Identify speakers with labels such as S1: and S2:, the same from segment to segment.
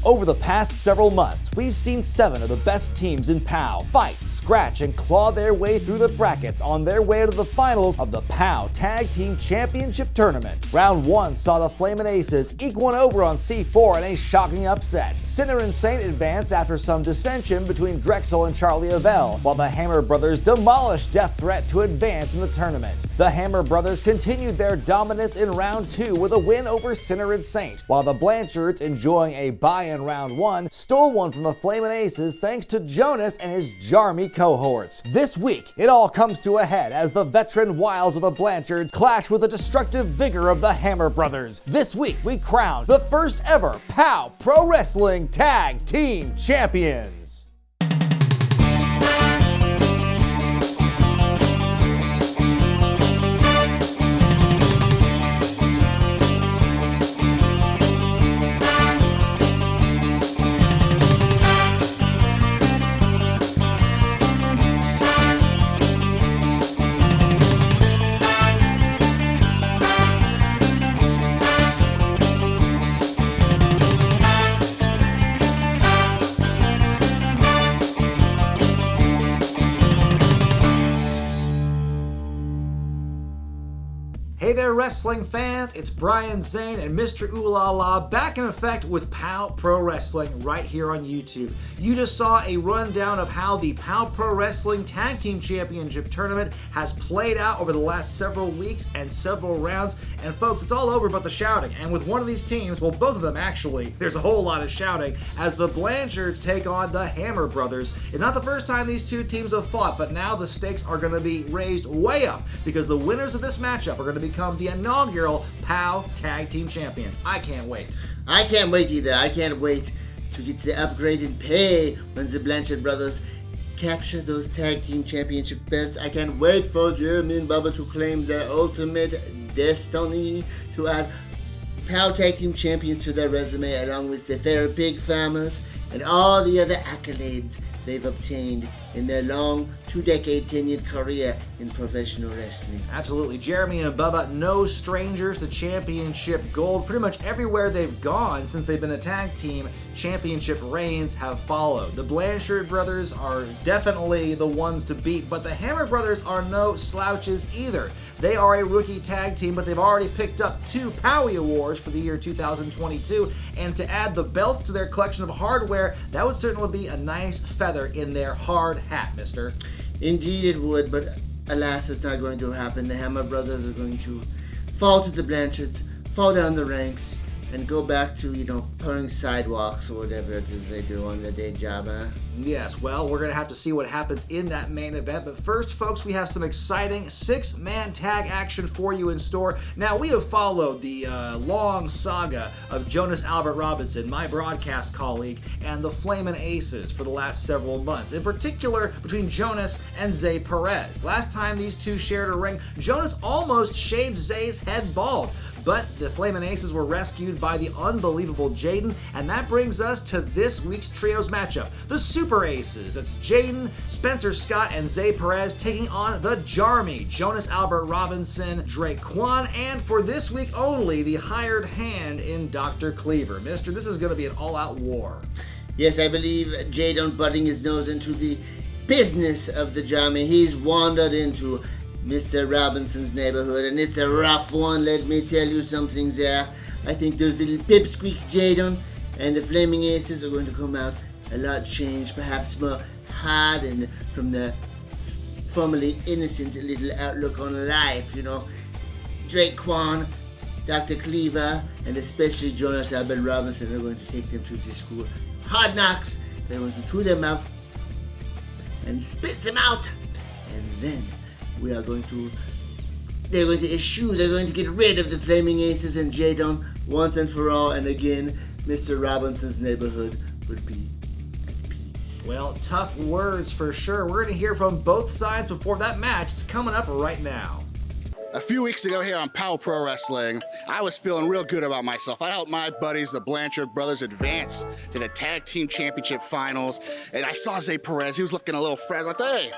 S1: Over the past several months, we've seen 7 of the best teams in POW fight, scratch, and claw their way through the brackets on their way to the finals of the POW Tag Team Championship Tournament. Round 1 saw the Flamin' Aces eke one over on C4 in a shocking upset. Sinner and Saint advanced after some dissension between Drexel and Charlie Avell, while the Hammer Brothers demolished Death Threat to advance in the tournament. The Hammer Brothers continued their dominance in round 2 with a win over Sinner and Saint, while the Blanchards, enjoying a bye in round 1, stole one from the Flamin' Aces thanks to Jonas and his JARmy cohorts. This week, it all comes to a head as the veteran wiles of the Blanchards clash with the destructive vigor of the Hammer Brothers. This week, we crown the first ever POW Pro Wrestling Tag Team Champions. Hey there, wrestling fans, it's Brian Zane and Mr. Ooh La La back in effect with POW Pro Wrestling right here on YouTube. You just saw a rundown of how the POW Pro Wrestling Tag Team Championship Tournament has played out over the last several weeks and several rounds. And folks, it's all over but the shouting. And with one of these teams, well, both of them actually, there's a whole lot of shouting as the Blanchards take on the Hammer Brothers. It's not the first time these two teams have fought, but now the stakes are going to be raised way up because the winners of this matchup are going to become the inaugural POW Tag Team Champions. I can't wait.
S2: I can't wait either. I can't wait to get the upgraded pay when the Blanchard brothers capture those tag team championship belts. I can't wait for JARmy and Bubba to claim their ultimate destiny to add POW Tag Team Champions to their resume along with the Fair Pig Farmers and all the other accolades they've obtained in their long 2-decade tenured career in professional wrestling.
S1: Absolutely. JARmy and Bubba, no strangers to championship gold. Pretty much everywhere they've gone since they've been a tag team, championship reigns have followed. The Blanchard brothers are definitely the ones to beat, but the Hammer brothers are no slouches either. They are a rookie tag team, but they've already picked up 2 POWY awards for the year 2022, and to add the belts to their collection of hardware, that would certainly be a nice feather in their hard hat, mister.
S2: Indeed it would, but alas, it's not going to happen. The Hammer brothers are going to fall to the Blanchards, fall down the ranks, and go back to, pulling sidewalks or whatever it is they do on their day job, huh?
S1: Yes, well, we're going to have to see what happens in that main event. But first, folks, we have some exciting 6-man tag action for you in store. Now, we have followed the long saga of Jonas Albert Robinson, my broadcast colleague, and the Flamin' Aces for the last several months. In particular, between Jonas and Zay Perez. Last time these two shared a ring, Jonas almost shaved Zay's head bald. But the Flamin' Aces were rescued by the unbelievable Jaiden, and that brings us to this week's trios matchup. The Super Aces. That's Jaiden, Spencer Scott, and Zay Perez taking on the JARmy, Jonas Albert Robinson, Drake Kwan, and for this week only, the hired hand in Dr. Cleaver. Mister, this is going to be an all-out war.
S2: Yes, I believe Jaiden butting his nose into the business of the JARmy. He's wandered into Mr. Robinson's neighborhood, and it's a rough one, let me tell you something there. I think those little pipsqueaks, Jaiden, and the Flaming Aces are going to come out a lot changed, perhaps more hardened from the formerly innocent little outlook on life, Drake Kwan, Dr. Cleaver, and especially Jonas Albert Robinson are going to take them to the school. Hard knocks, they're going to chew them up and spit them out, and then they're going to get rid of the Flaming Aces and Jaiden once and for all, and again, Mr. Robinson's neighborhood would be at peace.
S1: Well, tough words for sure. We're going to hear from both sides before that match. It's coming up right now.
S3: A few weeks ago here on POW Pro Wrestling, I was feeling real good about myself. I helped my buddies, the Blanchard brothers, advance to the Tag Team Championship Finals, and I saw Zay Perez. He was looking a little frazzled. I thought, hey,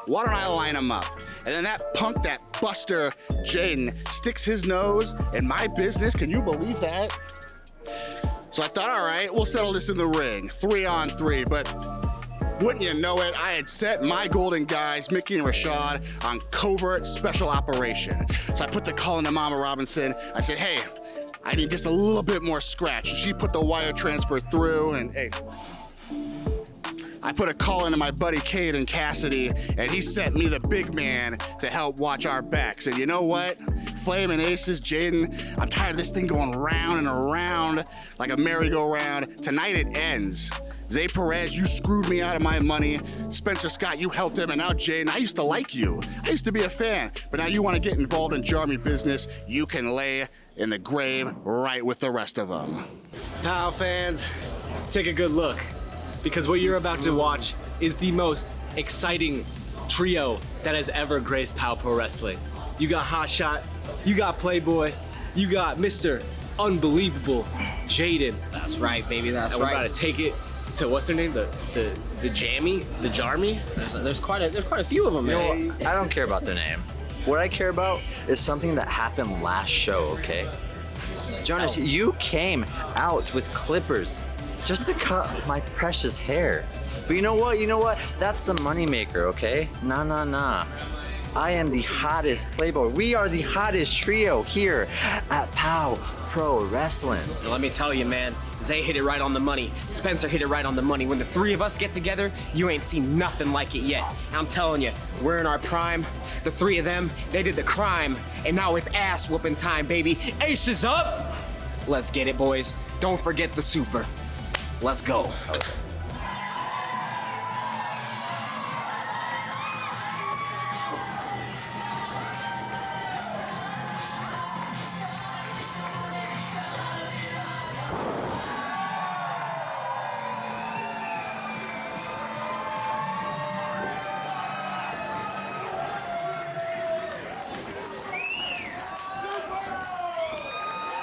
S3: why don't I line him up? And then that punk, that buster, Jaiden, sticks his nose in my business. Can you believe that? So I thought, all right, we'll settle this in the ring, 3-on-3, but wouldn't you know it, I had set my golden guys, Mickey and Rashad, on covert special operation. So I put the call into Mama Robinson. I said, hey, I need just a little bit more scratch. And she put the wire transfer through, and hey, I put a call into my buddy Jaiden Cassidy, and he sent me the big man to help watch our backs. And you know what? Flaming Aces, Jaiden, I'm tired of this thing going round and around like a merry-go-round. Tonight it ends. Zay Perez, you screwed me out of my money. Spencer Scott, you helped him, and now Jaiden, I used to like you. I used to be a fan, but now you want to get involved in JARmy business, you can lay in the grave right with the rest of them.
S4: POW fans, take a good look, because what you're about to watch is the most exciting trio that has ever graced POW Pro Wrestling. You got Hotshot, you got Playboy, you got Mr. Unbelievable Jaiden.
S5: That's right, baby, that's
S4: and we're
S5: right.
S4: about to take it to, what's their name? The JARmy?
S5: There's quite a few of them, man.
S6: I don't care about their name. What I care about is something that happened last show, okay? Jonas, you came out with clippers just to cut my precious hair. But you know what? That's the moneymaker, okay? Nah. I am the hottest Playboy. We are the hottest trio here at POW Pro Wrestling.
S5: Now, let me tell you, man, Zay hit it right on the money. Spencer hit it right on the money. When the three of us get together, you ain't seen nothing like it yet. I'm telling you, we're in our prime. The three of them, they did the crime, and now it's ass whooping time, baby. Aces up! Let's get it, boys. Don't forget the super. Let's go.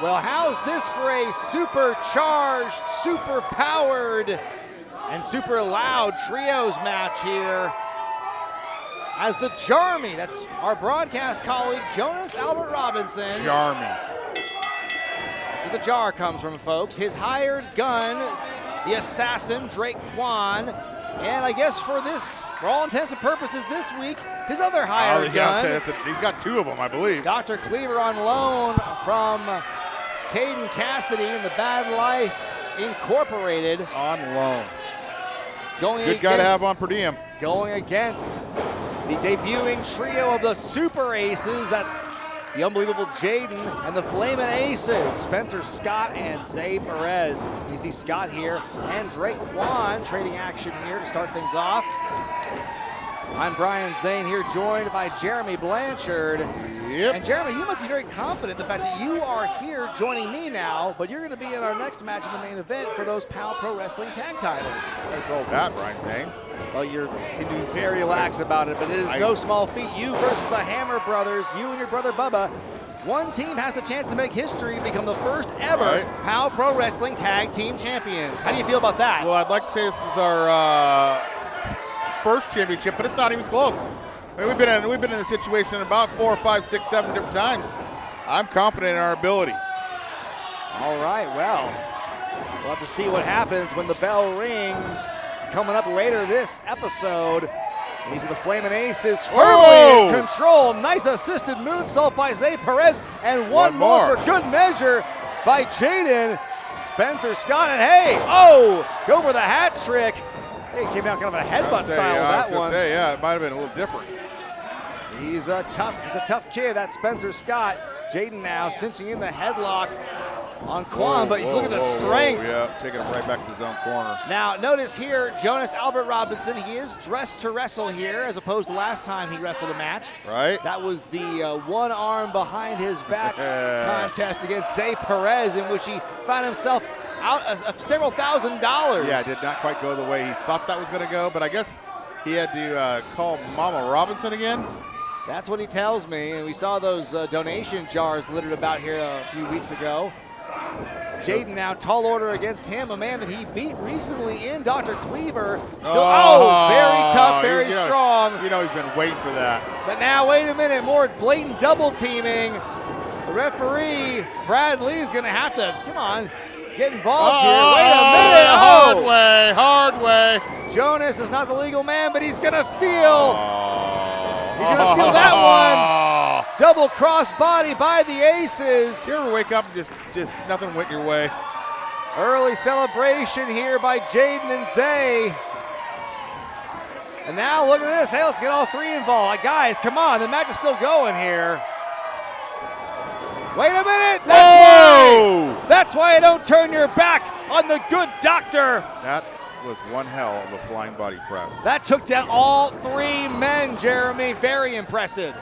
S1: Well, how's this for a supercharged, super-powered, and super loud trios match here? As the JARmy, that's our broadcast colleague, Jonas Albert Robinson.
S7: JARmy.
S1: That's where the jar comes from, folks. His hired gun, the assassin, Drake Kwan. And I guess for all intents and purposes this week, his other hired gun.
S7: He's got two of them, I believe.
S1: Dr. Cleaver on loan from Jaiden Cassidy and the Bad Life Incorporated.
S7: On loan.
S1: Good
S7: guy to have on per diem.
S1: Going against the debuting trio of the Super Aces. That's the Unbelievable Jaiden and the Flamin' Aces, Spencer Scott and Zay Perez. You see Scott here and Drake Kwan trading action here to start things off. I'm Brian Zane here, joined by JARmy Blanchard.
S7: Yep.
S1: And JARmy, you must be very confident in the fact that you are here joining me now, but you're going to be in our next match in the main event for those POW Pro Wrestling tag titles.
S7: Let's hold that, Brian Zane.
S1: Well, you seem to be very relaxed about it, but it is no small feat. You versus the Hammer Brothers, you and your brother Bubba. One team has the chance to make history and become the first ever POW Pro Wrestling Tag Team Champions. How do you feel about that?
S7: Well, I'd like to say this is our first championship, but it's not even close. I mean, we've been in this situation about 4, 5, 6, 7 different times. I'm confident in our ability.
S1: All right, well, we'll have to see what happens when the bell rings. Coming up later this episode, these are the Flamin' Aces firmly in control. Nice assisted moonsault by Zay Perez, and one more for good measure by Jaiden. Spencer Scott, and go for the hat trick. Hey, came out kind of a headbutt style with that one.
S7: It might have been a little different.
S1: He's a tough kid, that Spencer Scott. Jaiden now cinching in the headlock on Kwan, but he's looking at the strength.
S7: Yeah, taking him right back to his own corner.
S1: Now, notice here, Jonas Albert Robinson, he is dressed to wrestle here, as opposed to last time he wrestled a match.
S7: Right.
S1: That was the one arm behind his back contest against Zay Perez, in which he found himself out several $1,000s.
S7: Yeah, did not quite go the way he thought that was going to go, but I guess he had to call Mama Robinson again.
S1: That's what he tells me, and we saw those donation jars littered about here a few weeks ago. Jaiden now tall order against him, a man that he beat recently in Dr. Cleaver. Still, very tough, very strong.
S7: You know he's been waiting for that.
S1: But now, wait a minute, more blatant double teaming. The referee, Brad Lee, is going to have to, come on, get involved here. Wait a minute. Oh!
S7: Hard way.
S1: Jonas is not the legal man, but he's going to feel. He's going to feel that one. Double cross body by the Aces.
S7: You ever wake up and just nothing went your way?
S1: Early celebration here by Jaiden and Zay. And now look at this. Hey, let's get all three involved. Like, guys, come on. The match is still going here. Wait a minute. That's why I don't turn your back on the good doctor.
S7: That was one hell of a flying body press.
S1: That took down all three men, JARmy. Very impressive.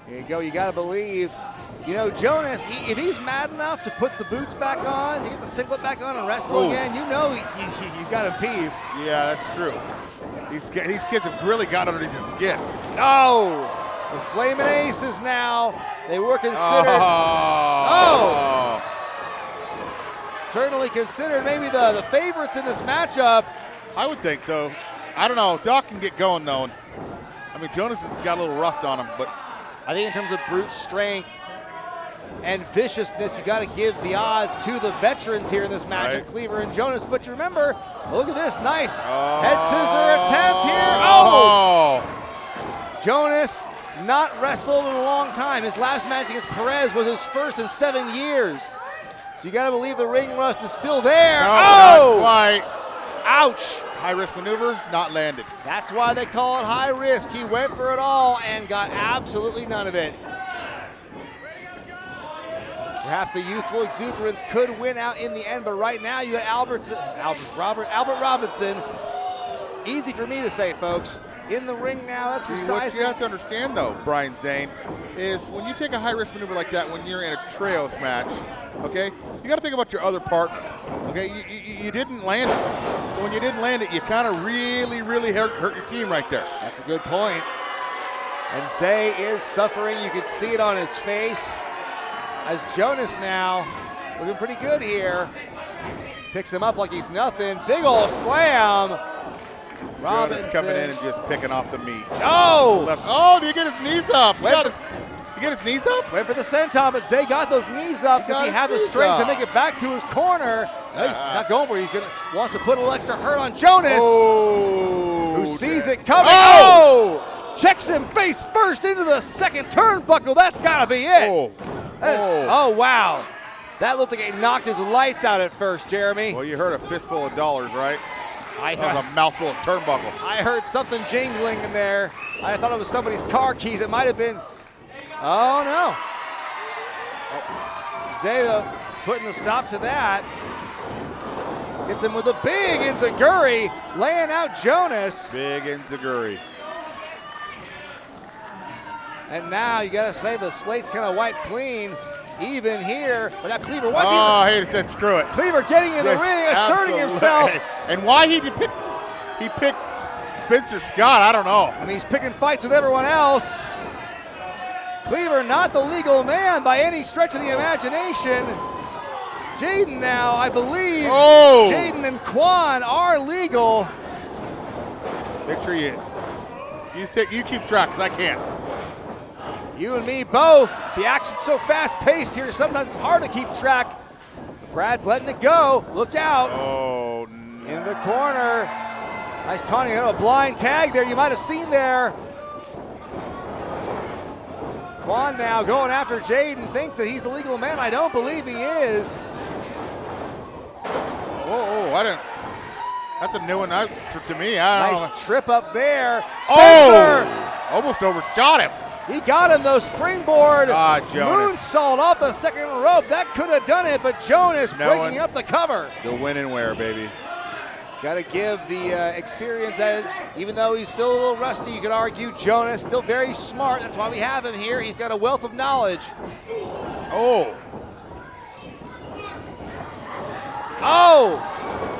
S1: Here you go. You got to believe. You know, Jonas, if he's mad enough to put the boots back on, to get the singlet back on and wrestle again, you know you've got him peeved.
S7: Yeah, that's true. These kids have really got underneath the skin.
S1: No! The Flamin' Aces now, they were considered. Certainly considered maybe the favorites in this matchup.
S7: I would think so. I don't know. Doc can get going, though. I mean, Jonas has got a little rust on him, but
S1: I think in terms of brute strength and viciousness, you got to give the odds to the veterans here in this matchup,
S7: right.
S1: Cleaver and Jonas. But you remember, look at this nice head scissor attempt here. Jonas not wrestled in a long time. His last match against Perez was his first in 7 years. So you got to believe the ring rust is still there.
S7: Not quite.
S1: Ouch.
S7: High risk maneuver, not landed.
S1: That's why they call it high risk. He went for it all and got absolutely none of it. Perhaps the youthful exuberance could win out in the end, but right now you got Albert Robinson. Easy for me to say, folks. In the ring now, exercising.
S7: What you have to understand, though, Brian Zane, is when you take a high-risk maneuver like that when you're in a trios match, okay, you got to think about your other partners, okay? You didn't land it. So when you didn't land it, you kind of really hurt your team right there.
S1: That's a good point. And Zay is suffering. You can see it on his face. As Jonas now looking pretty good here. Picks him up like he's nothing. Big ol' slam.
S7: Jonas coming in and just picking off the meat.
S1: Oh!
S7: Oh, did he get his knees up? He get his knees up?
S1: Went for the senton, but Zay got those knees up because he had the strength to make it back to his corner. No, he's not going for it. Wants to put a little extra hurt on Jonas, who sees it coming. Oh! Checks him face first into the second turnbuckle. That's got to be it. Oh, wow. That looked like it knocked his lights out at first, JARmy.
S7: Well, you heard a fistful of dollars, right?
S1: That
S7: was a mouthful of turnbuckle.
S1: I heard something jingling in there. I thought it was somebody's car keys. It might have been. Oh, no. Zeta putting the stop to that. Gets him with a big enziguri, laying out Jonas.
S7: Big enziguri.
S1: And now you got to say the slate's kind of wiped clean. Even here, but now Cleaver,
S7: he said screw it.
S1: Cleaver getting in the ring, asserting himself.
S7: And why he picked Spencer Scott, I don't know.
S1: I mean, he's picking fights with everyone else. Cleaver not the legal man by any stretch of the imagination. Jaiden now, I believe. Jaiden and Quan are legal.
S7: Make sure you keep track, because I can't.
S1: You and me both. The action's so fast-paced here, sometimes it's hard to keep track. Brad's letting it go. Look out.
S7: Oh, no.
S1: In the corner. Nice taunting. A blind tag there you might have seen there. Quan now going after Jaiden. Thinks that he's the legal man. I don't believe he is.
S7: I didn't. That's a new one to me. I don't know.
S1: Nice trip up there. Spencer.
S7: Almost overshot him.
S1: He got him, though. Springboard.
S7: Jonas.
S1: Moonsault off the second rope. That could have done it, but Jonas breaking up the cover.
S7: The win and wear, baby.
S1: Got to give the experience edge. Even though he's still a little rusty, you could argue Jonas still very smart. That's why we have him here. He's got a wealth of knowledge.
S7: Oh,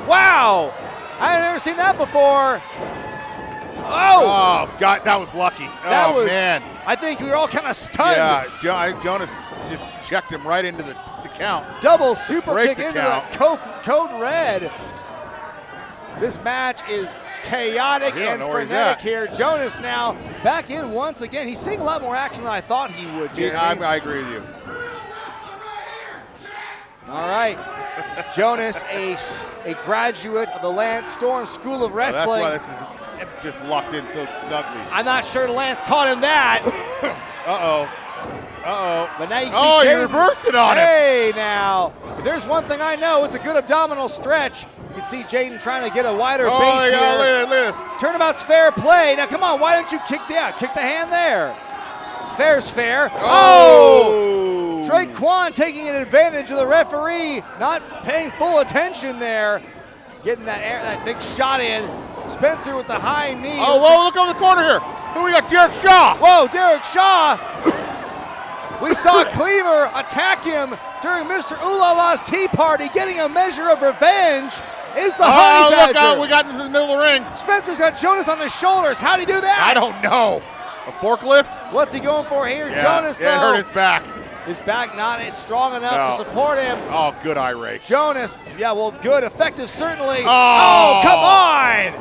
S1: wow. I never seen that before.
S7: Oh, God, that was lucky. Man.
S1: I think we were all kind of stunned.
S7: Yeah, Jonas just checked him right into the count.
S1: Double super kick into the code red. This match is chaotic and frenetic here. Jonas now back in once again. He's seeing a lot more action than I thought he would.
S7: Yeah, I agree with you.
S1: All right. Jonas, a graduate of the Lance Storm School of Wrestling.
S7: That's why this is just locked in so snugly.
S1: I'm not sure Lance taught him that.
S7: Uh-oh.
S1: But now you see
S7: Oh,
S1: Jaiden.
S7: you reversed it on him.
S1: Hey, now. If there's one thing I know, it's a good abdominal stretch. You can see Jaiden trying to get a wider base here.
S7: Look at this.
S1: Turnabout's fair play. Now, come on. Why don't you kick the hand there? Fair's fair. Oh! Drake Kwan taking an advantage of the referee, not paying full attention there. Getting that big shot in. Spencer with the high knee.
S7: Oh, whoa, look over the corner here. Who we got? Derek Shaw.
S1: Whoa, Derek Shaw. We saw Cleaver attack him during Mr. Oolala's tea party, getting a measure of revenge. Is the Honey Badger.
S7: Look out, we got into the middle of the ring.
S1: Spencer's got Jonas on his shoulders. How'd he do that?
S7: I don't know. A forklift?
S1: What's he going for here?
S7: Yeah,
S1: Jonas, though.
S7: it hurt his back.
S1: His back not strong enough to support him.
S7: Oh, good eye rake.
S1: Jonas, yeah, well, good, effective, certainly.
S7: Oh,
S1: come on!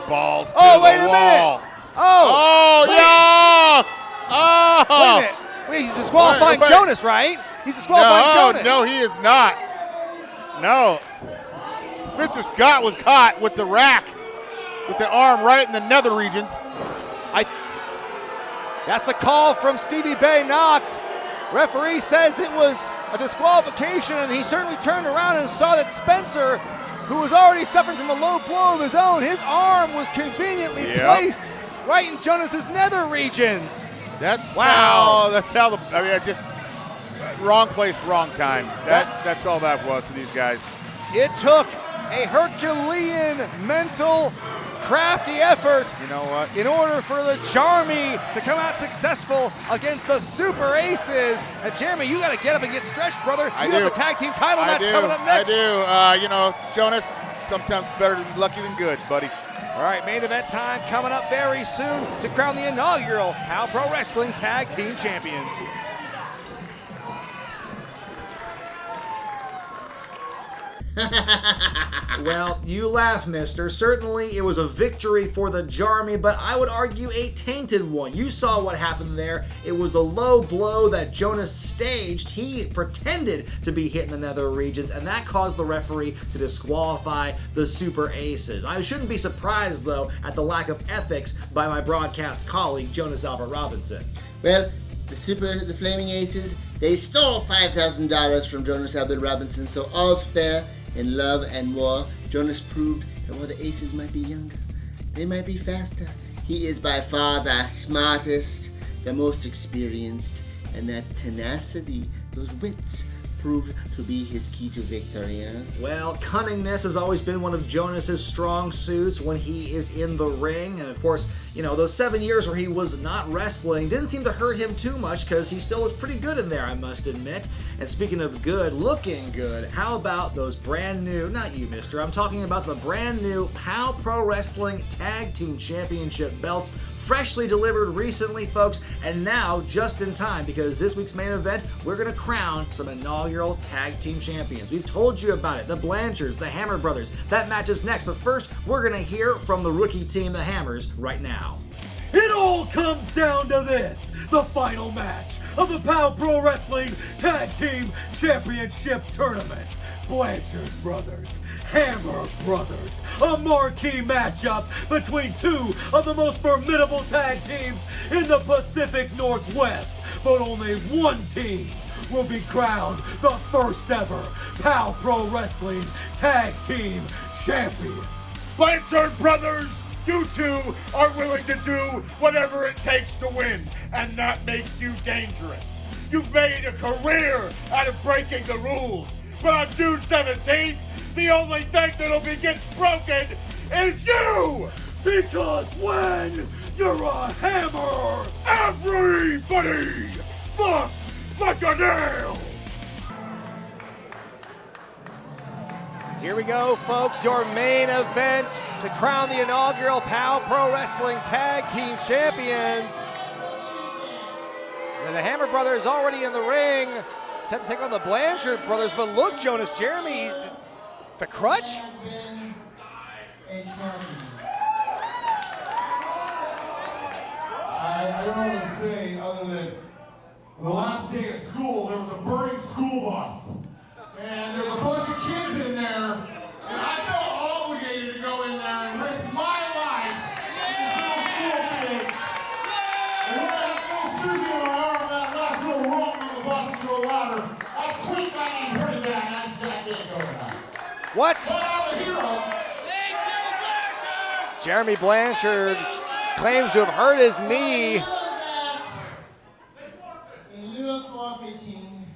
S7: Balls to
S1: Oh,
S7: the
S1: wait a
S7: wall.
S1: minute. Oh,
S7: yeah! Oh!
S1: Wait a minute. Wait, he's disqualifying
S7: Wait.
S1: Jonas, right? He's disqualifying Jonas.
S7: No, he is not. No. Spencer Scott was caught with the rack, with the arm right in the nether regions.
S1: That's the call from Stevie Bay Knox. Referee says it was a disqualification, and he certainly turned around and saw that Spencer, who was already suffering from a low blow of his own, his arm was conveniently placed right in Jonas's nether regions.
S7: That's
S1: wow.
S7: Just wrong place, wrong time. That's all that was for these guys.
S1: It took a Herculean mental crafty effort.
S7: You know what?
S1: In order for the JARmy to come out successful against the Super Aces. And JARmy, you got to get up and get stretched, brother. You got the tag team title match coming up next.
S7: I do. Jonas, sometimes better to be lucky than good, buddy.
S1: All right, main event time coming up very soon to crown the inaugural POW Pro Wrestling Tag Team Champions. Well, you laugh, mister. Certainly it was a victory for the JARmy, but I would argue a tainted one. You saw what happened there. It was a low blow that Jonas staged. He pretended to be hit in the nether regions, and that caused the referee to disqualify the Super Aces. I shouldn't be surprised, though, at the lack of ethics by my broadcast colleague, Jonas Albert Robinson.
S2: Well, the Flaming Aces, they stole $5,000 from Jonas Albert Robinson, so all's fair in love and war. Jonas proved that while the Aces might be younger, they might be faster. He is by far the smartest, the most experienced, and that tenacity, those wits, proved to be his key to victory.
S1: Well, cunningness has always been one of Jonas's strong suits when he is in the ring, and of course, you know, those 7 years where he was not wrestling didn't seem to hurt him too much because he still looks pretty good in there, I must admit. And speaking of good, looking good, how about those brand new, not you, mister, I'm talking about the brand new POW Pro Wrestling Tag Team Championship belts, freshly delivered recently, folks, and now just in time because this week's main event, we're going to crown some inaugural tag team champions. We've told you about it, the Blanchards, the Hammer Brothers. That match is next, but first, we're going to hear from the rookie team, the Hammers, right now.
S8: It all comes down to this, the final match of the POW Pro Wrestling Tag Team Championship Tournament. Blanchard Brothers, Hammer Brothers, a marquee matchup between two of the most formidable tag teams in the Pacific Northwest, but only one team will be crowned the first ever POW Pro Wrestling Tag Team Champion.
S9: Blanchard Brothers, you two are willing to do whatever it takes to win, and that makes you dangerous. You've made a career out of breaking the rules, but on June 17th, the only thing that'll be getting broken is you!
S8: Because when you're a hammer,
S9: everybody fucks like a nail!
S1: Here we go, folks, your main event to crown the inaugural POW Pro Wrestling Tag Team Champions. And the Hammer Brothers already in the ring, set to take on the Blanchard Brothers, but look, Jonas, JARmy, the crutch?
S10: I don't know what to say other than the last day of school, there was a burning school bus. And there's a bunch of kids in there, and I felt obligated to go in there and risk my life with these little school kids. And when I had little Susie on my arm, that last little rope on the bus to go louder, I tweaked my knee pretty bad, and I just got that going on.
S1: What?
S10: But I'm a hero.
S1: JARmy Blanchard claims to have hurt his knee.
S2: In lieu of forfeiting,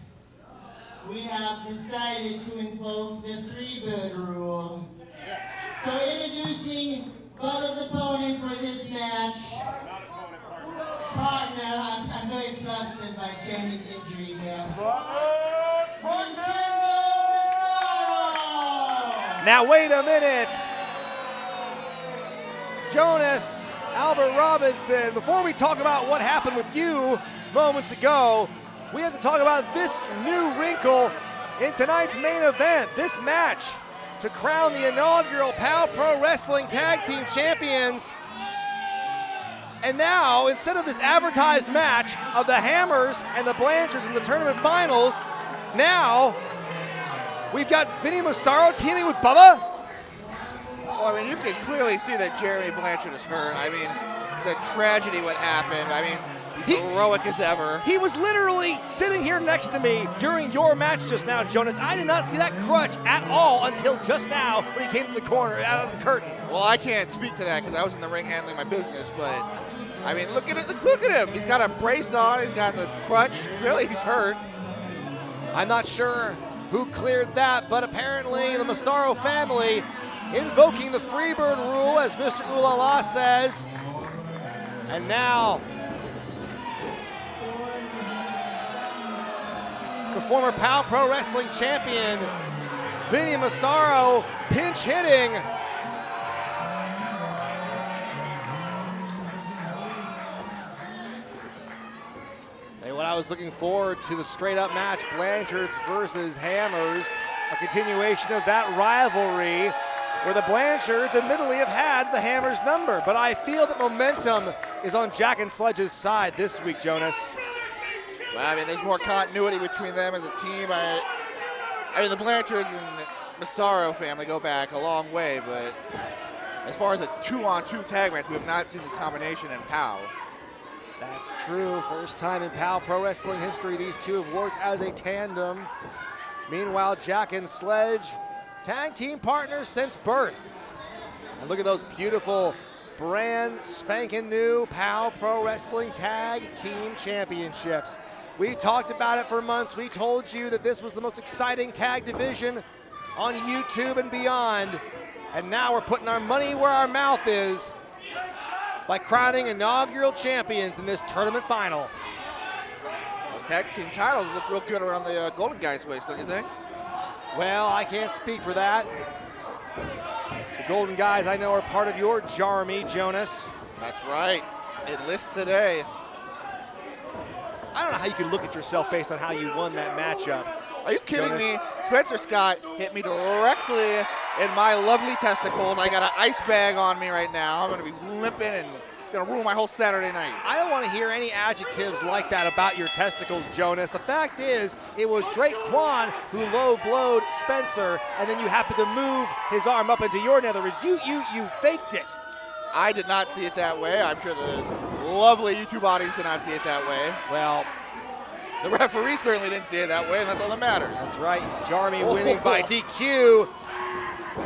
S2: we have decided to invoke the three-bird rule. So introducing Bubba's opponent for this match, partner, I'm very flustered by JARmy's injury here.
S1: Now wait a minute. Jonas Albert Robinson, before we talk about what happened with you moments ago, we have to talk about this new wrinkle in tonight's main event. This match to crown the inaugural POW Pro Wrestling Tag Team Champions. And now, instead of this advertised match of the Hammers and the Blanchards in the tournament finals, now we've got Vinny Massaro teaming with Bubba.
S11: Well, I mean, you can clearly see that JARmy Blanchard is hurt. I mean, it's a tragedy what happened. I mean, he's heroic as ever.
S1: He was literally sitting here next to me during your match just now, Jonas. I did not see that crutch at all until just now when he came to the corner, out of the curtain.
S11: Well, I can't speak to that because I was in the ring handling my business, but, I mean, look at it. Look at him. He's got a brace on. He's got the crutch. Really, he's hurt.
S1: I'm not sure who cleared that, but apparently the Massaro family invoking the Freebird rule, as Mr. Ulala says. And now, the former POW Pro Wrestling champion, Vinny Massaro, pinch hitting. And what I was looking forward to, the straight up match, Blanchards versus Hammers, a continuation of that rivalry, where the Blanchards admittedly have had the Hammers number, but I feel that momentum is on Jack and Sledge's side this week, Jonas.
S11: Well, I mean, there's more continuity between them as a team. I mean, the Blanchards and Massaro family go back a long way, but as far as a 2-on-2 tag match, we have not seen this combination in POW.
S1: That's true. First time in POW Pro Wrestling history, these two have worked as a tandem. Meanwhile, Jack and Sledge, tag team partners since birth. And look at those beautiful brand spanking new POW Pro Wrestling Tag Team Championships. We talked about it for months. We told you that this was the most exciting tag division on YouTube and beyond. And now we're putting our money where our mouth is by crowning inaugural champions in this tournament final.
S11: Those tag team titles look real good around the Golden Guy's waist, don't you think?
S1: Well, I can't speak for that. The Golden Guys, I know, are part of your JARmy, Jonas.
S11: That's right. Enlist today.
S1: I don't know how you can look at yourself based on how you won that matchup.
S11: Are you kidding
S1: Jonas?
S11: me? Spencer Scott hit me directly in my lovely testicles. I got an ice bag on me right now. I'm going to be limping, and it's going to ruin my whole Saturday night.
S1: I don't want to hear any adjectives like that about your testicles, Jonas. The fact is, it was Drake Quan who low-blowed Spencer, and then you happened to move his arm up into your nether. You faked it.
S11: I did not see it that way. I'm sure the lovely YouTube audience did not see it that way.
S1: Well,
S11: the referee certainly didn't see it that way, and that's all that matters.
S1: That's right. JARmy winning by DQ.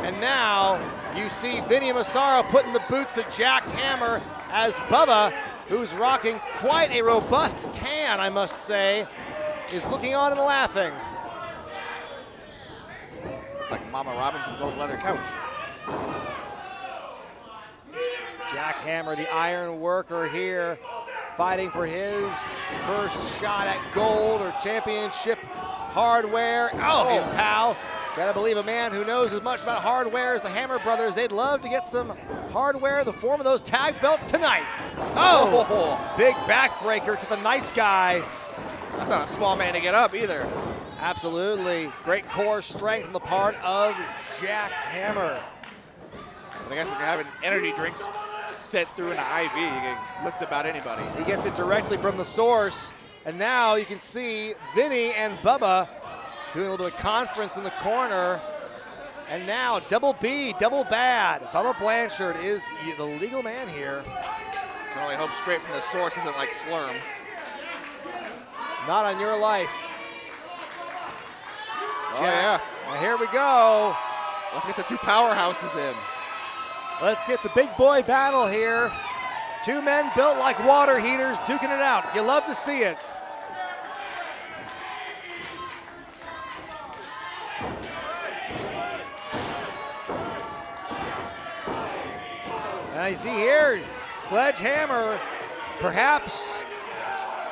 S1: And now you see Vinny Massaro putting the boots to Jack Hammer as Bubba, who's rocking quite a robust tan, I must say, is looking on and laughing.
S11: It's like Mama Robinson's old leather couch.
S1: Jack Hammer, the iron worker here, fighting for his first shot at gold or championship hardware. Oh, in POW. Gotta believe a man who knows as much about hardware as the Hammer brothers. They'd love to get some hardware in the form of those tag belts tonight. Oh, big backbreaker to the nice guy.
S11: That's not a small man to get up either.
S1: Absolutely. Great core strength on the part of Jack Hammer.
S11: I guess when you're having energy drinks set through an IV, you can lift about anybody.
S1: He gets it directly from the source. And now you can see Vinny and Bubba doing a little bit of conference in the corner. And now double B, double bad. Bubba Blanchard is the legal man here.
S11: Can only hope straight from the source isn't like Slurm.
S1: Not on your life.
S11: Oh, yeah.
S1: Now here we go.
S11: Let's get the two powerhouses in.
S1: Let's get the big boy battle here. Two men built like water heaters duking it out. You love to see it. And I see here, Sledgehammer, perhaps.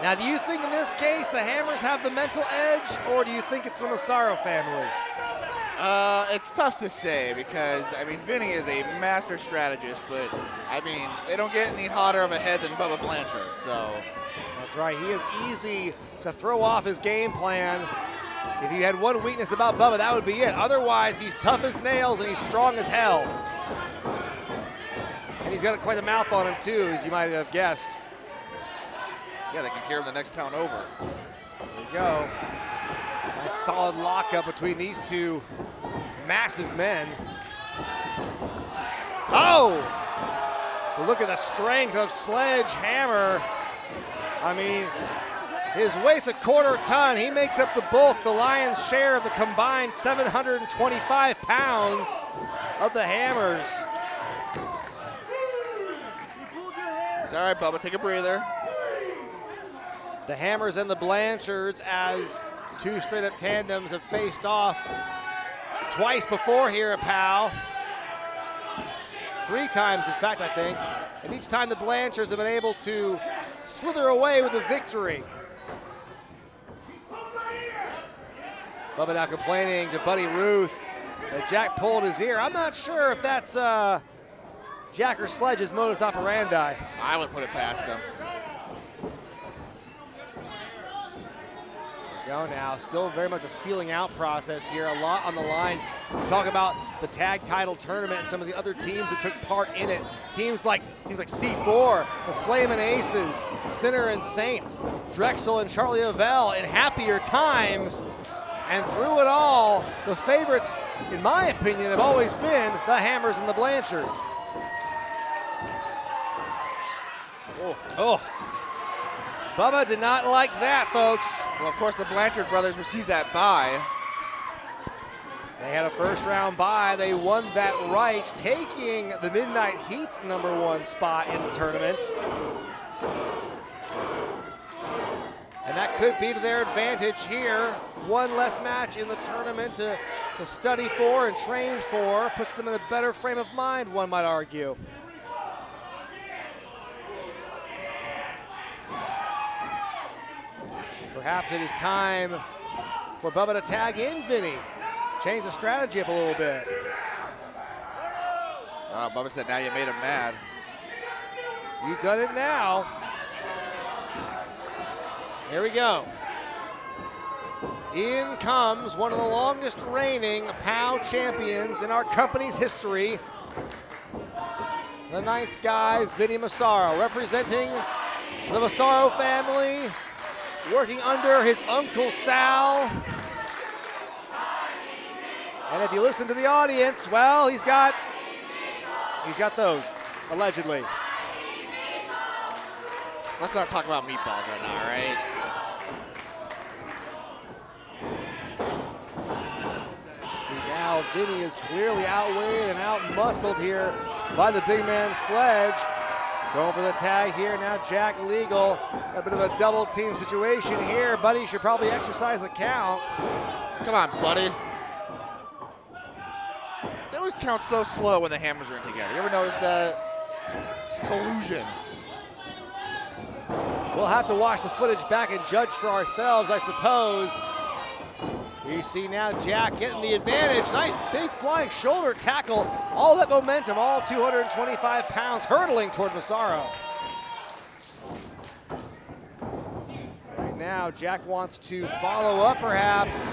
S1: Now, do you think in this case the Hammers have the mental edge, or do you think it's the Massaro family?
S11: It's tough to say because, I mean, Vinny is a master strategist, but, I mean, they don't get any hotter of a head than Bubba Blanchard, so.
S1: That's right. He is easy to throw off his game plan. If you had one weakness about Bubba, that would be it. Otherwise, he's tough as nails and he's strong as hell. And he's got quite a mouth on him, too, as you might have guessed.
S11: Yeah, they can hear him the next town over.
S1: There we go. Nice solid lockup between these two massive men. Oh! Well, look at the strength of Sledgehammer. I mean, his weight's a quarter ton. He makes up the bulk, the lion's share of the combined 725 pounds of the Hammers.
S11: It's all right, Bubba, take a breather.
S1: The Hammers and the Blanchards, as two straight-up tandems, have faced off twice before here at POW. 3 times, in fact, I think. And each time the Blanchards have been able to slither away with a victory. Bubba now complaining to Buddy Ruth that Jack pulled his ear. I'm not sure if that's Jack or Sledge's modus operandi.
S11: I would put it past him.
S1: Go now, still very much a feeling out process here, a lot on the line. Talk about the tag title tournament and some of the other teams that took part in it. Teams like C4, the Flamin' Aces, Sinner and Saint, Drexel and Charlie Avell in happier times. And through it all, the favorites, in my opinion, have always been the Hammers and the Blanchards. Oh. Bubba did not like that, folks.
S11: Well, of course, the Blanchard brothers received that bye.
S1: They had a first-round bye. They won that right, taking the Midnight Heat's #1 spot in the tournament. And that could be to their advantage here. One less match in the tournament to study for and train for. Puts them in a better frame of mind, one might argue. Perhaps it is time for Bubba to tag in Vinny. Change the strategy up a little bit.
S11: Bubba said, now you made him mad.
S1: You've done it now. Here we go. In comes one of the longest reigning POW champions in our company's history. The nice guy, Vinny Massaro, representing the Massaro family, working under his Uncle Sal. And if you listen to the audience, well, he's got those, allegedly.
S11: Let's not talk about meatballs right now, all right?
S1: See, now Vinny is clearly outweighed and out-muscled here by the big man Sledge. Going for the tag here, now Jack legal. A bit of a double team situation here. Buddy should probably exercise the count.
S11: Come on, buddy. They always count so slow when the Hammers are in together. You ever notice that? It's collusion.
S1: We'll have to watch the footage back and judge for ourselves, I suppose. We see now Jack getting the advantage. Nice big flying shoulder tackle. All that momentum, all 225 pounds hurtling toward Massaro. Right now, Jack wants to follow up perhaps.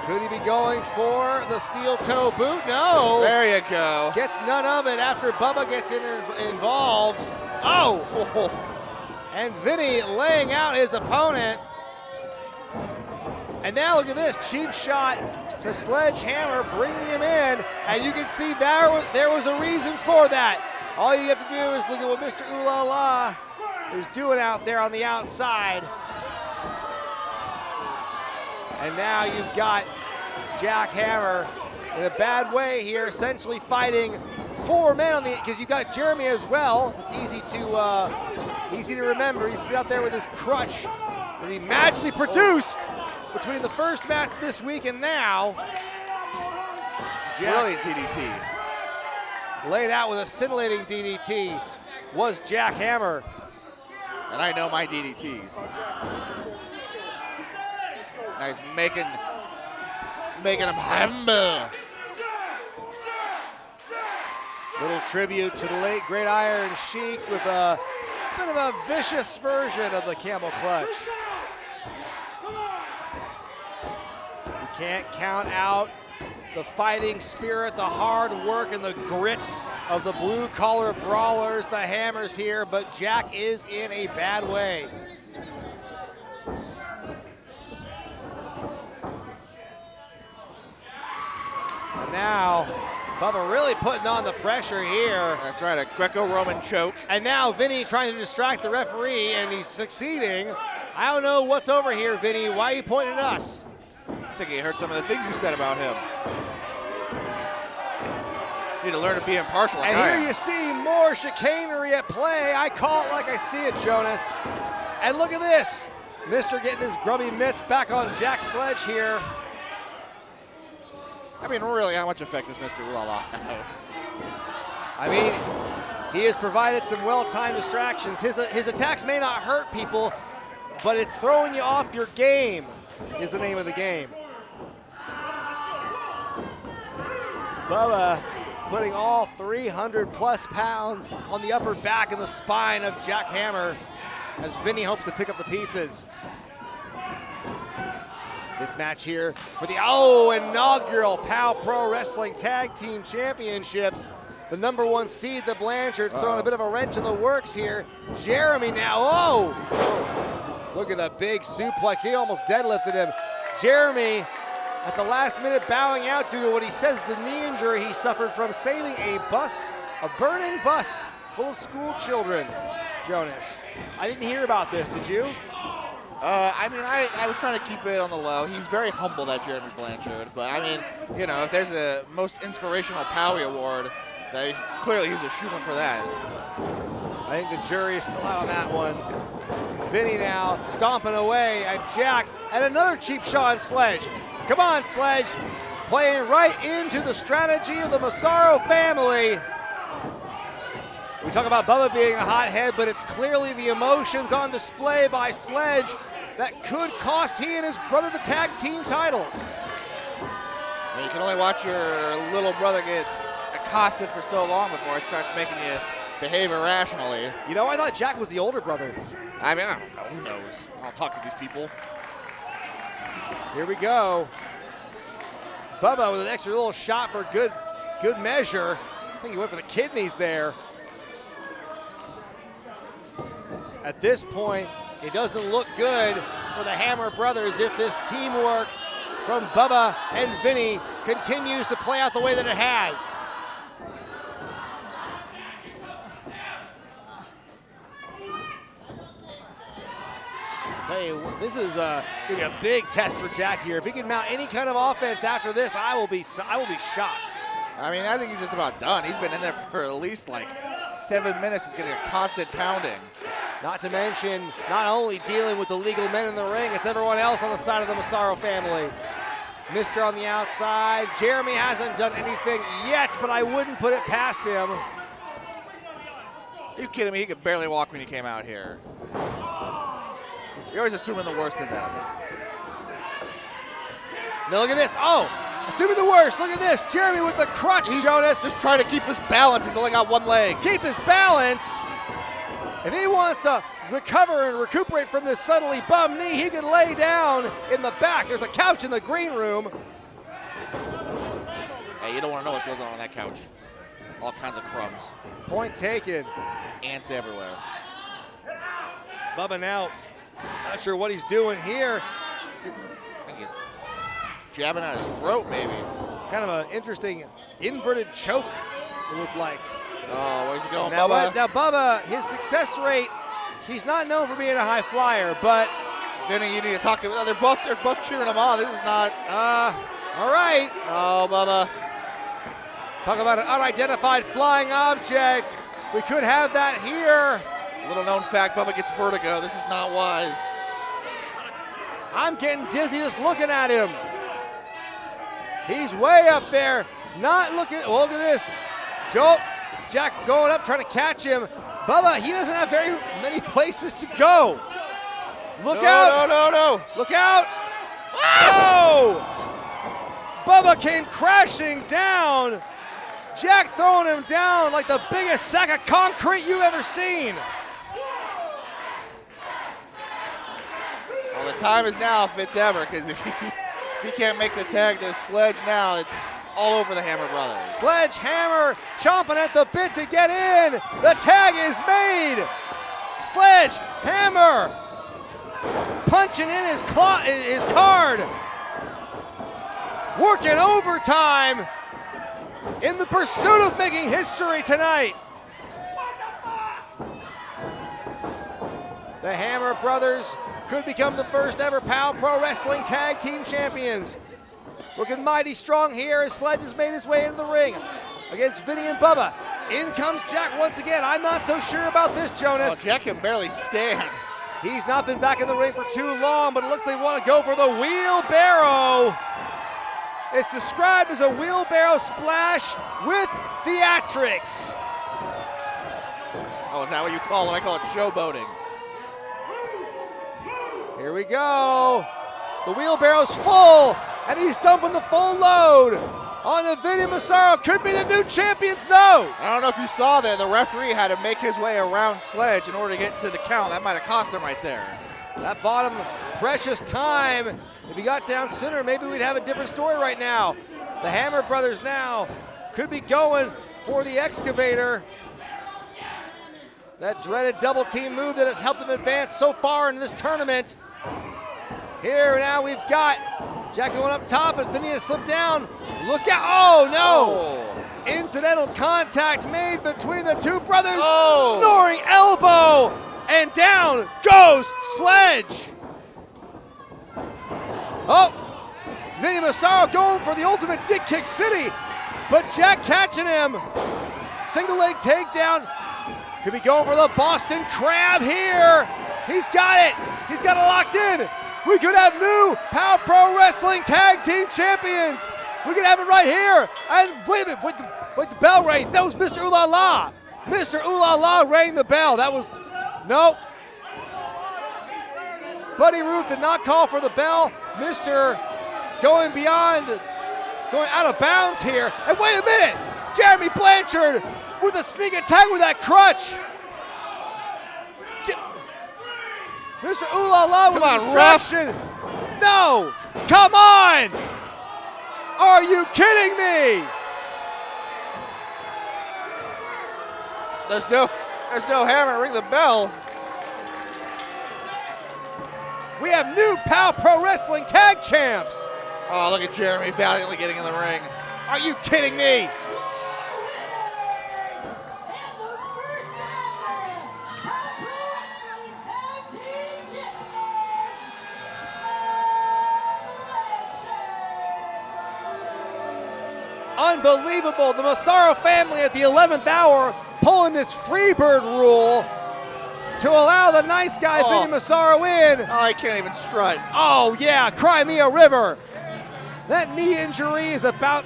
S1: Could he be going for the steel toe boot? No.
S11: There you go.
S1: Gets none of it after Bubba gets involved. Oh! And Vinny laying out his opponent.
S12: And now look at this, cheap shot to Sledgehammer, bringing him in, and you can see there was a reason for that. All you have to do is look at what Mr. Ooh La La is doing out there on the outside. And now you've got Jack Hammer in a bad way here, essentially fighting 4 men on the, because you got JARmy as well. It's easy to remember. He's out there with his crutch that he magically produced between the first match this week and now.
S11: Brilliant DDT.
S12: Laid out with a scintillating DDT was Jack Hammer.
S11: And I know my DDTs. Now he's making him humble.
S12: Little tribute to the late great Iron Sheik with a bit of a vicious version of the camel clutch. You can't count out the fighting spirit, the hard work, and the grit of the blue-collar brawlers, the Hammers here, but Jack is in a bad way. And now, Bubba really putting on the pressure here.
S11: That's right, a Greco-Roman choke.
S12: And now Vinny trying to distract the referee, and he's succeeding. I don't know what's over here, Vinny. Why are you pointing at us?
S11: I think he heard some of the things you said about him. Need to learn to be impartial.
S12: And here you see more chicanery at play. I call it like I see it, Jonas. And look at this. Mister getting his grubby mitts back on Jack's sledge here.
S11: I mean, really, how much effect does Mr. Ulala have?
S12: I mean, he has provided some well-timed distractions. His attacks may not hurt people, but it's throwing you off your game is the name of the game. Bubba putting all 300-plus pounds on the upper back and the spine of Jack Hammer as Vinny hopes to pick up the pieces. This match here for the inaugural POW Pro Wrestling Tag Team Championships. The #1 seed, the Blanchards, throwing a bit of a wrench in the works here. JARmy now, look at the big suplex. He almost deadlifted him. JARmy at the last minute bowing out due to what he says is a knee injury he suffered from saving a burning bus full of school children. Jonas, I didn't hear about this, did you?
S11: I mean, I was trying to keep it on the low. He's very humble, that JARmy Blanchard. But, I mean, you know, if there's a most inspirational POW award, clearly he's a shoo-in for that.
S12: I think the jury is still out on that one. Vinny now stomping away at Jack, and another cheap shot on Sledge. Come on, Sledge. Playing right into the strategy of the Massaro family. We talk about Bubba being a hothead, but it's clearly the emotions on display by Sledge that could cost he and his brother the tag team titles.
S11: I mean, you can only watch your little brother get accosted for so long before it starts making you behave irrationally.
S12: You know, I thought Jack was the older brother.
S11: I mean, I don't know. Who knows? I don't talk to these people.
S12: Here we go. Bubba with an extra little shot for good measure. I think he went for the kidneys there. At this point, it doesn't look good for the Hammer brothers if this teamwork from Bubba and Vinny continues to play out the way that it has. I'll tell you, this is gonna be a big test for Jack here. If he can mount any kind of offense after this, I will be shocked.
S11: I mean, I think he's just about done. He's been in there for at least like 7 minutes. He's getting a constant pounding.
S12: Not to mention, not only dealing with the legal men in the ring, it's everyone else on the side of the Massaro family. Mister on the outside. JARmy hasn't done anything yet, but I wouldn't put it past him.
S11: Are you kidding me? He could barely walk when he came out here. You're always assuming the worst of them.
S12: Now look at this. Assuming the worst. Look at this. JARmy with the crutch, Jonas.
S11: Just trying to keep his balance. He's only got one leg.
S12: Keep his balance. If he wants to recover and recuperate from this suddenly bum knee, he can lay down in the back. There's a couch in the green room.
S11: Hey, you don't want to know what goes on that couch. All kinds of crumbs.
S12: Point taken.
S11: Ants everywhere.
S12: Bubba now, not sure what he's doing here.
S11: I think he's jabbing at his throat, maybe.
S12: Kind of an interesting inverted choke, it looked like.
S11: Oh, where's he going,
S12: Now,
S11: Bubba?
S12: now Bubba, his success rate, he's not known for being a high flyer, but
S11: Vinny, you need to talk to him. They're both cheering him on. This is not.
S12: all right.
S11: Oh, Bubba.
S12: Talk about an unidentified flying object. We could have that here.
S11: Little known fact, Bubba gets vertigo. This is not wise.
S12: I'm getting dizzy just looking at him. He's way up there. Not looking. Look at this. Jack going up, trying to catch him. Bubba, he doesn't have very many places to go. Look out.
S11: No.
S12: Look out. Oh! Bubba came crashing down. Jack throwing him down like the biggest sack of concrete you've ever seen.
S11: Well, the time is now if it's ever, because if he can't make the tag to Sledge now, it's all over the Hammer Brothers.
S12: Sledgehammer chomping at the bit to get in. The tag is made. Sledgehammer punching in his card. Working overtime in the pursuit of making history tonight. The Hammer Brothers could become the first ever POW Pro Wrestling Tag Team Champions. Looking mighty strong here as Sledge has made his way into the ring against Vinny and Bubba. In comes Jack once again. I'm not so sure about this, Jonas.
S11: Oh, Jack can barely stand.
S12: He's not been back in the ring for too long, but it looks like they want to go for the wheelbarrow. It's described as a wheelbarrow splash with theatrics.
S11: Oh, is that what you call it? I call it showboating.
S12: Here we go. The wheelbarrow's full, and he's dumping the full load on the Vinny Massaro. Could be the new champions, no.
S11: I don't know if you saw that. The referee had to make his way around Sledge in order to get to the count. That might have cost him right there.
S12: That bought him precious time. If he got down sooner, maybe we'd have a different story right now. The Hammer Brothers now could be going for the excavator. That dreaded double team move that has helped them advance so far in this tournament. Here now we've got Jack going up top, and Vinny has slipped down. Look out, oh no! Incidental contact made between the two brothers. Snoring elbow, and down goes Sledge. Oh, Vinny Massaro going for the ultimate Dick Kick City, but Jack catching him. Single leg takedown. Could be going for the Boston Crab here. He's got it. He's got it locked in. We could have new POW Pro Wrestling Tag Team Champions. We could have it right here. And wait a minute, wait the bell rang. That was Mr. Ooh La La. Mr. Ooh La La rang the bell. That was, nope. Buddy Roof did not call for the bell. Mr. going out of bounds here. And wait a minute, JARmy Blanchard with a sneak attack with that crutch. Mr. Ooh La La with a distraction. No, come on. Are you kidding me?
S11: There's no hammer. Ring the bell.
S12: We have new POW Pro Wrestling Tag Champs.
S11: Oh, look at JARmy valiantly getting in the ring.
S12: Are you kidding me? Unbelievable. The Massaro family at the 11th hour pulling this Freebird rule to allow the nice guy Vinny Massaro in.
S11: Oh, he can't even strut.
S12: Oh, yeah, cry me a river. That knee injury is about,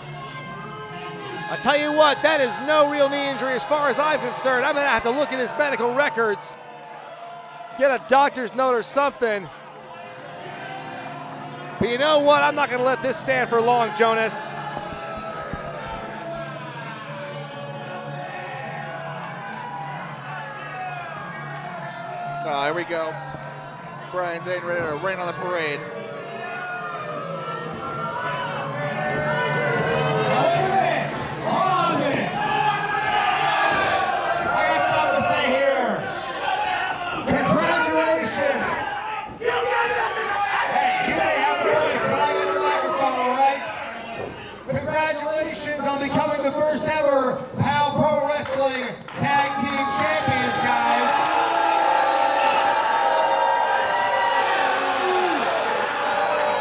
S12: I tell you what, that is no real knee injury as far as I'm concerned. I'm going to have to look at his medical records, get a doctor's note or something. But you know what? I'm not going to let this stand for long, Jonas.
S11: Oh, here we go. Brian Zane ready to rain on the parade.
S10: Congratulations! Hey, you may have the voice, but
S12: Congratulations on becoming the first ever POW Pro Wrestling Tag Team Champions, guys.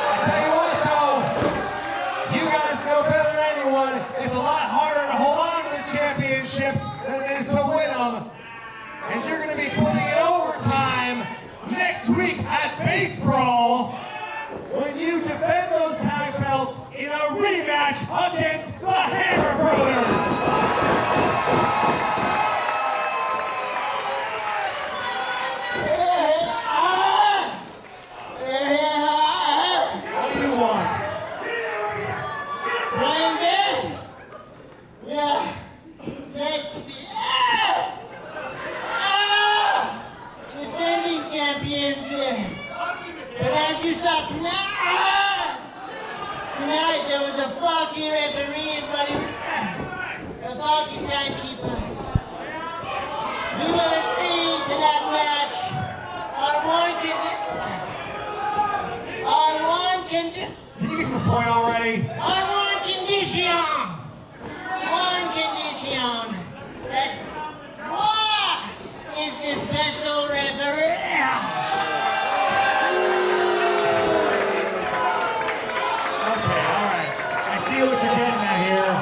S12: I tell you what, though, you guys know better than anyone, it's a lot harder to hold on to the championships than it is to win them. And you're going to be putting it overtime next week at Base Brawl when you defend those tag belts in a rematch against the Hammer Brothers. What do you want?
S2: Brandon? Yeah, next to be defending champions. But as you saw tonight, there was a faulty referee and a faulty timekeeper. We will agree to that match on one condition.
S12: Can you get to the point already?
S2: On one condition. One condition. That Moi is the special referee.
S12: I see what you're getting at here.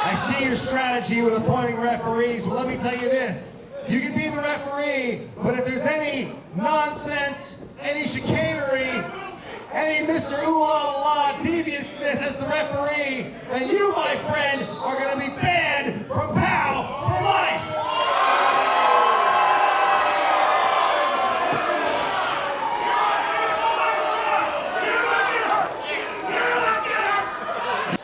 S12: I see your strategy with appointing referees. Well, let me tell you this. You can be the referee, but if there's any nonsense, any chicanery, any Mr. Ooh La La deviousness as the referee, then you, my friend, are going to be banned from POW for life.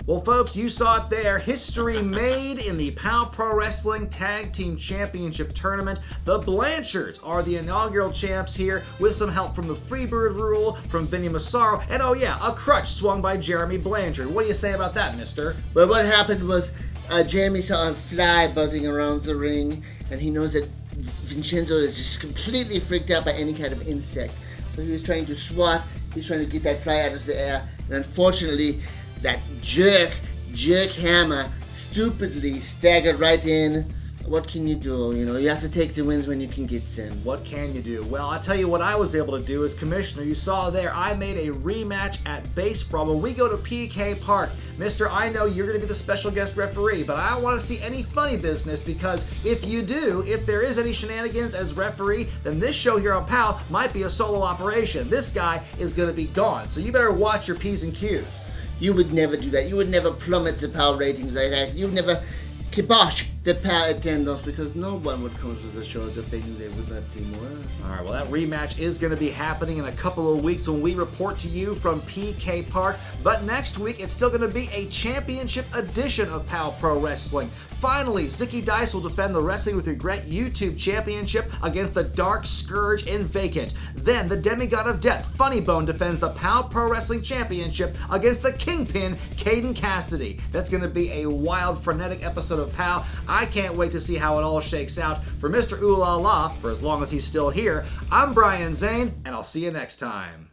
S1: Well, folks, you saw it there. History made in the POW Pro Wrestling Tag Team Championship Tournament. The Blanchards are the inaugural champs here with some help from the Freebird Rule, from Vinny Massaro, and oh yeah, a crutch swung by JARmy Blanchard. What do you say about that, mister?
S2: Well, what happened was JARmy saw a fly buzzing around the ring, and he knows that Vincenzo is just completely freaked out by any kind of insect. So he was trying to swat, he was trying to get that fly out of the air, and unfortunately, that jerk Hammer stupidly staggered right in. What can you do? You know, you have to take the wins when you can get them.
S1: What can you do? Well, I'll tell you what I was able to do as commissioner. You saw there, I made a rematch at Base Brawl when we go to PK Park. Mister, I know you're going to be the special guest referee, but I don't want to see any funny business, because if you do, if there is any shenanigans as referee, then this show here on POW might be a solo operation. This guy is going to be gone, so you better watch your P's and Q's.
S2: You would never do that. You would never plummet the POW ratings like that. You'd never kibosh the POW attendance, because no one would come to the shows if they knew they would not see more.
S1: All right, well, that rematch is going to be happening in a couple of weeks when we report to you from PK Park. But next week, it's still going to be a championship edition of POW Pro Wrestling. Finally, Zicky Dice will defend the Wrestling with Regret YouTube Championship against the Dark Scourge in Vacant. Then, the Demigod of Death, Funny Bone, defends the POW Pro Wrestling Championship against the Kingpin, Caden Cassidy. That's going to be a wild, frenetic episode of POW. I can't wait to see how it all shakes out. For Mr. Ooh La La, for as long as he's still here, I'm Brian Zane, and I'll see you next time.